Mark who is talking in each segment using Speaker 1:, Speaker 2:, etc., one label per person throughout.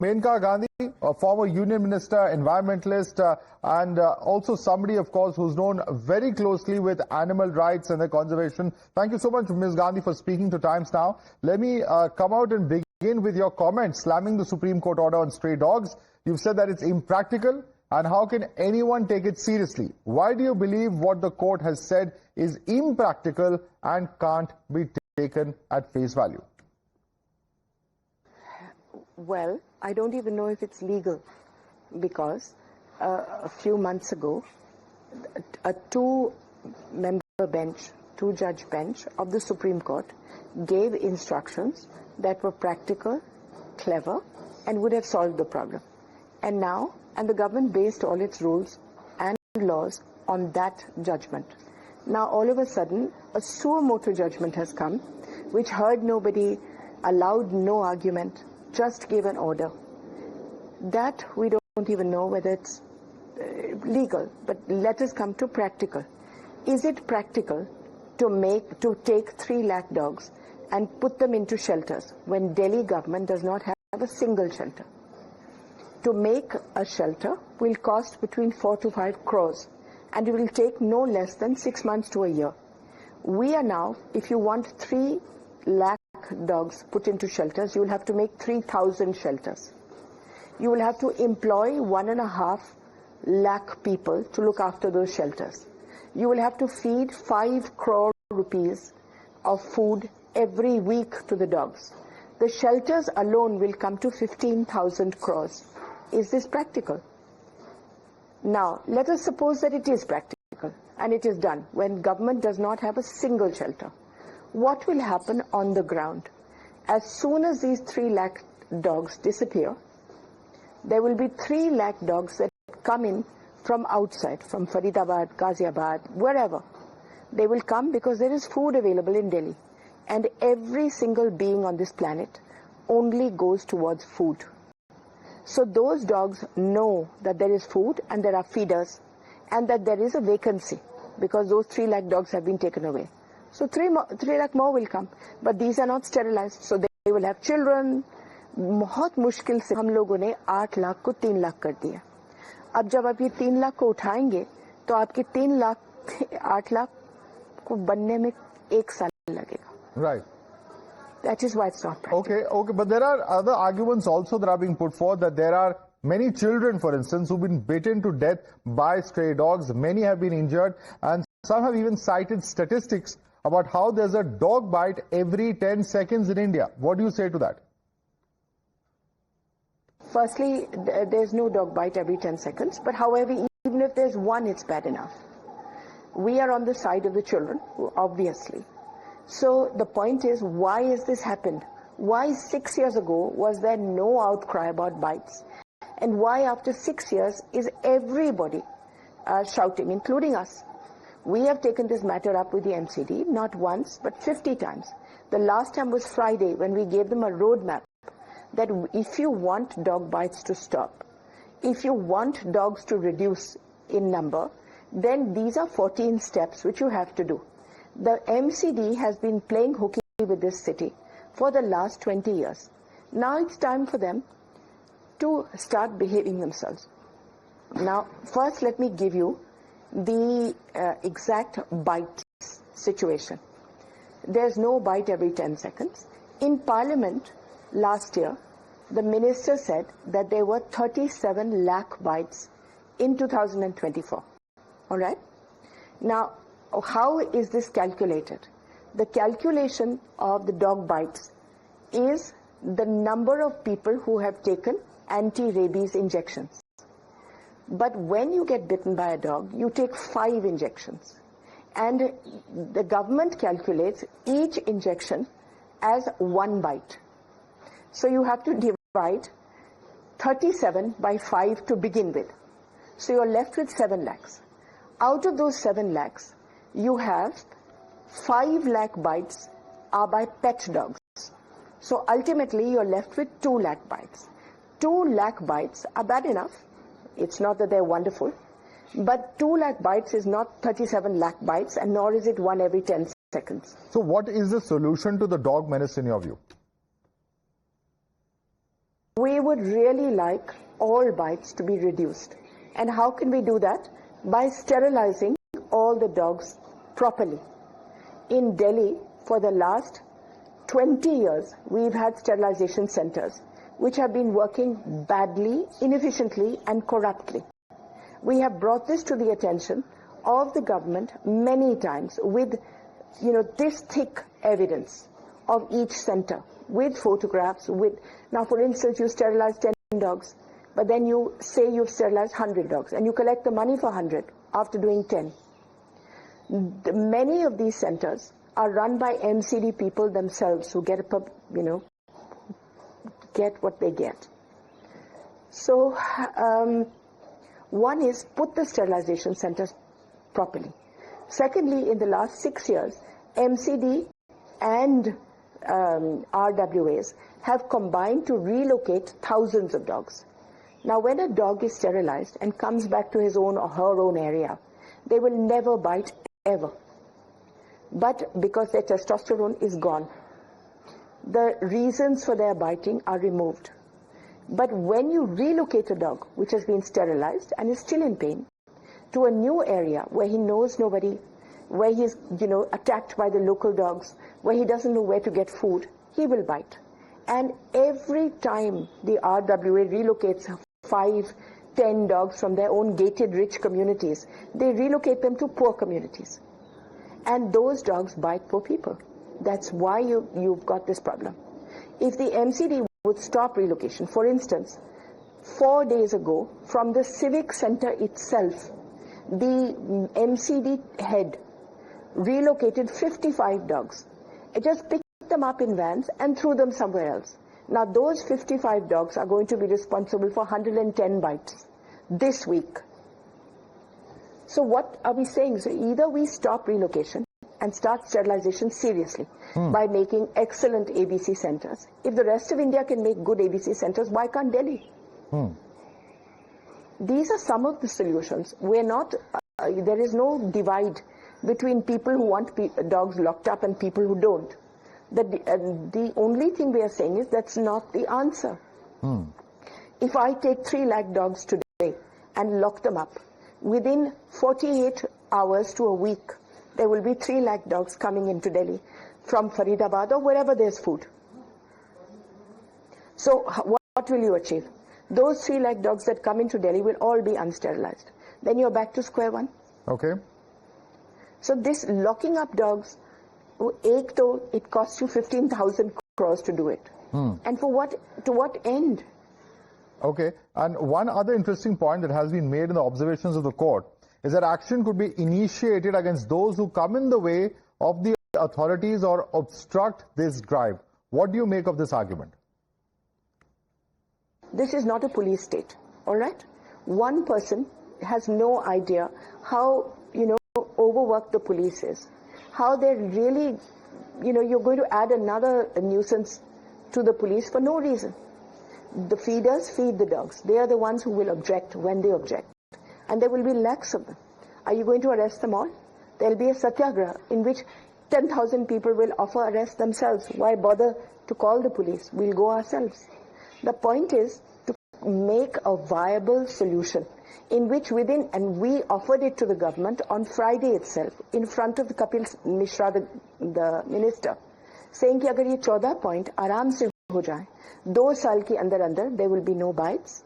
Speaker 1: Menka Gandhi, a former union minister, environmentalist, and also somebody, of course, who's known very closely with animal rights and their conservation. Thank you so much, Ms. Gandhi, for speaking to Times Now. Let me come out and begin with your comments slamming the Supreme Court order on stray dogs. You've said that it's impractical, and how can anyone take it seriously? Why do you believe what the court has said is impractical and can't be taken at face value?
Speaker 2: Well, I don't even know if it's legal, because a few months ago, a two-member bench, two-judge bench of the Supreme Court gave instructions that were practical, clever, and would have solved the problem. And now, the government based all its rules and laws on that judgment. Now, all of a sudden, a suo motu judgment has come, which heard nobody, allowed no argument, just gave an order. That we don't even know whether it's legal, but let us come to practical. Is it practical to take 3 lakh dogs and put them into shelters when Delhi government does not have a single shelter? To make a shelter will cost between 4 to 5 crores, and it will take no less than 6 months to a year. We are now, if you want 3 lakh dogs put into shelters, you will have to make 3,000 shelters. You will have to employ 1.5 lakh people to look after those shelters. You will have to feed 5 crore rupees of food every week to the dogs. The shelters alone will come to 15,000 crores. Is this practical? Now, let us suppose that it is practical and it is done when government does not have a single shelter. What will happen on the ground? As soon as these 3 lakh dogs disappear, there will be 3 lakh dogs that come in from outside, from Faridabad, Ghaziabad, wherever. They will come because there is food available in Delhi. And every single being on this planet only goes towards food. So those dogs know that there is food and there are feeders and that there is a vacancy because those 3 lakh dogs have been taken away. So 3 lakh more will come, but these are not sterilized, so they will have children. बहुत मुश्किल से हम लोगों ने 8 लाख को 3 लाख कर दिया. अब जब आप ये 3 लाख को उठाएंगे, तो आपके 3 लाख 8 लाख को बनने में 1 साल लगेगा.
Speaker 1: Right.
Speaker 2: That is why it's not practical.
Speaker 1: Okay, but there are other arguments also that are being put forth, that there are many children, for instance, who've been bitten to death by stray dogs. Many have been injured, and some have even cited statistics about how there's a dog bite every 10 seconds in India. What do you say to that?
Speaker 2: Firstly, there's no dog bite every 10 seconds, but however, even if there's one, it's bad enough. We are on the side of the children, obviously. So the point is, why has this happened? Why 6 years ago was there no outcry about bites? And why after 6 years is everybody shouting, including us? We have taken this matter up with the MCD, not once, but 50 times. The last time was Friday, when we gave them a roadmap that if you want dog bites to stop, if you want dogs to reduce in number, then these are 14 steps which you have to do. The MCD has been playing hooky with this city for the last 20 years. Now it's time for them to start behaving themselves. Now, first let me give you the exact bite situation. There's no bite every 10 seconds. In Parliament last year, the minister said that there were 37 lakh bites in 2024. All right? Now, how is this calculated? The calculation of the dog bites is the number of people who have taken anti-rabies injections. But when you get bitten by a dog, you take 5 injections. And the government calculates each injection as 1 bite. So you have to divide 37 by 5 to begin with. So you're left with 7 lakhs. Out of those 7 lakhs, you have 5 lakh bites are by pet dogs. So ultimately, you're left with 2 lakh bites. 2 lakh bites are bad enough. It's not that they're wonderful, but 2 lakh bites is not 37 lakh bites, and nor is it 1 every 10 seconds.
Speaker 1: So what is the solution to the dog menace in your view?
Speaker 2: we would really like all bites to be reduced. And how can we do that? By sterilizing all the dogs properly. In Delhi, for the last 20 years, we've had sterilization centers which have been working badly, inefficiently, and corruptly. We have brought this to the attention of the government many times with, this thick evidence of each center, with photographs, now for instance, you sterilize 10 dogs, but then you say you've sterilized 100 dogs, and you collect the money for 100 after doing 10. Many of these centers are run by MCD people themselves who get get what they get. So, one is put the sterilization centers properly. Secondly, in the last 6 years, MCD and RWAs have combined to relocate thousands of dogs. Now, when a dog is sterilized and comes back to his own or her own area, they will never bite ever. But because their testosterone is gone, the reasons for their biting are removed. But when you relocate a dog which has been sterilized and is still in pain to a new area where he knows nobody, where he's attacked by the local dogs, where he doesn't know where to get food, he will bite. And every time the RWA relocates 5, 10 dogs from their own gated rich communities, they relocate them to poor communities. And those dogs bite poor people. That's why you've got this problem. If the MCD would stop relocation, for instance, 4 days ago, from the civic center itself, the MCD head relocated 55 dogs. It just picked them up in vans and threw them somewhere else. Now those 55 dogs are going to be responsible for 110 bites this week. So what are we saying? So either we stop relocation and start sterilization seriously by making excellent ABC centers. If the rest of India can make good ABC centers, why can't Delhi? These are some of the solutions. We're not, there is no divide between people who want dogs locked up and people who don't. The only thing we are saying is that's not the answer. If I take 3 lakh dogs today and lock them up, within 48 hours to a week, there will be 3 lakh dogs coming into Delhi from Faridabad or wherever there's food. So what will you achieve? Those 3 lakh dogs that come into Delhi will all be unsterilized. Then you're back to square one.
Speaker 1: Okay.
Speaker 2: So this locking up dogs, it costs you 15,000 crores to do it. And for what, to what end?
Speaker 1: Okay. And one other interesting point that has been made in the observations of the court is that action could be initiated against those who come in the way of the authorities or obstruct this drive. What do you make of this argument?
Speaker 2: This is not a police state, all right? One person has no idea how, overworked the police is. How they're really, you're going to add another nuisance to the police for no reason. The feeders feed the dogs. They are the ones who will object when they object. And there will be lakhs of them. Are you going to arrest them all? There will be a satyagraha in which 10,000 people will offer arrest themselves. Why bother to call the police? We'll go ourselves. The point is to make a viable solution in which and we offered it to the government on Friday itself in front of the Kapil Mishra, the minister, saying कि अगर ये 14 point आराम से हो जाए, 2 साल के अंदर there will be no bites,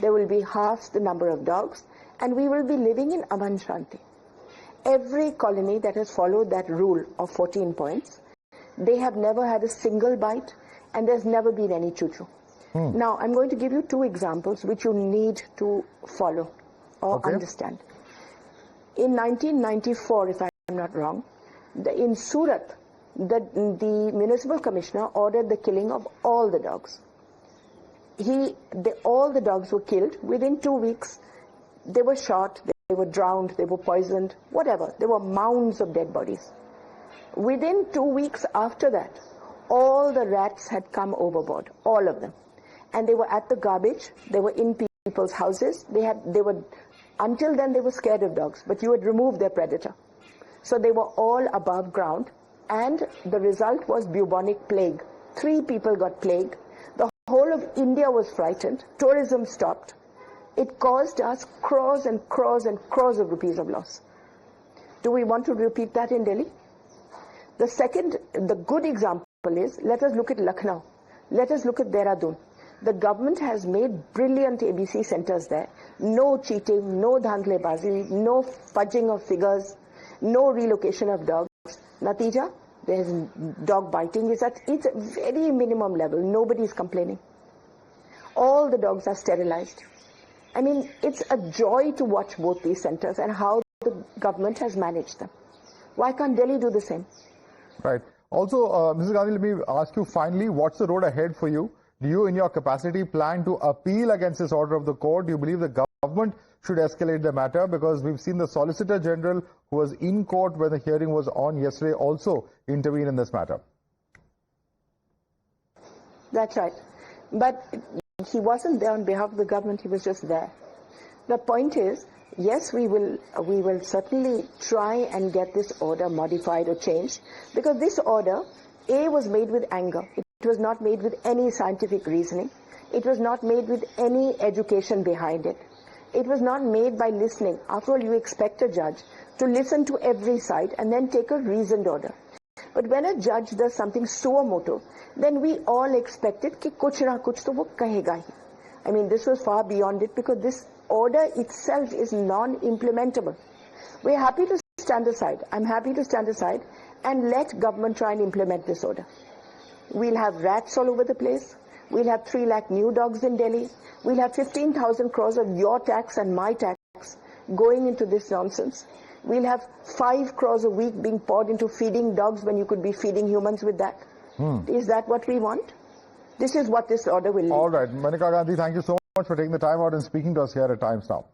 Speaker 2: there will be half the number of dogs, and we will be living in Aman Shanti. Every colony that has followed that rule of 14 points, they have never had a single bite, and there's never been any choo-choo. Now, I'm going to give you 2 examples which you need to follow or understand. In 1994, if I'm not wrong, in Surat, the municipal commissioner ordered the killing of all the dogs. All the dogs were killed within 2 weeks. They were shot, they were drowned, they were poisoned, whatever. There were mounds of dead bodies. Within 2 weeks after that, all the rats had come overboard, all of them. And they were at the garbage, they were in people's houses, until then they were scared of dogs, but you had removed their predator. So they were all above ground, and the result was bubonic plague. 3 people got plague. The whole whole of India was frightened. Tourism stopped. It caused us crores and crores and crores of rupees of loss. Do we want to repeat that in Delhi? The good example is, let us look at Lucknow. Let us look at Dehradun. The government has made brilliant ABC centers there. No cheating, no dhandlebazi, no fudging of figures, no relocation of dogs. Natija, there's dog biting is at its very minimum level. Nobody is complaining. All the dogs are sterilized. I mean, it's a joy to watch both these centers and how the government has managed them. Why can't Delhi do the same?
Speaker 1: Right. Also, Mrs. Gandhi, let me ask you finally, what's the road ahead for you? Do you, in your capacity, plan to appeal against this order of the court? Do you believe the government should escalate the matter? Because we've seen the Solicitor General, who was in court when the hearing was on yesterday, also intervene in this matter.
Speaker 2: That's right. But he wasn't there on behalf of the government, he was just there. The point is, yes, we will certainly try and get this order modified or changed, because this order, A, was made with anger. It was not made with any scientific reasoning. It was not made with any education behind it. It was not made by listening. After all, you expect a judge to listen to every side and then take a reasoned order. But when a judge does something suo moto, then we all expected कि कुछ ना कुछ तो वो कहेगा ही. I mean, this was far beyond it, because this order itself is non-implementable. We're happy to stand aside. I'm happy to stand aside and let government try and implement this order. We'll have rats all over the place. We'll have 3 lakh new dogs in Delhi. We'll have 15,000 crores of your tax and my tax going into this nonsense. We'll have 5 crores a week being poured into feeding dogs when you could be feeding humans with that. Is that what we want? This is what this order will lead.
Speaker 1: All right. Maneka Gandhi, thank you so much for taking the time out and speaking to us here at Times Now.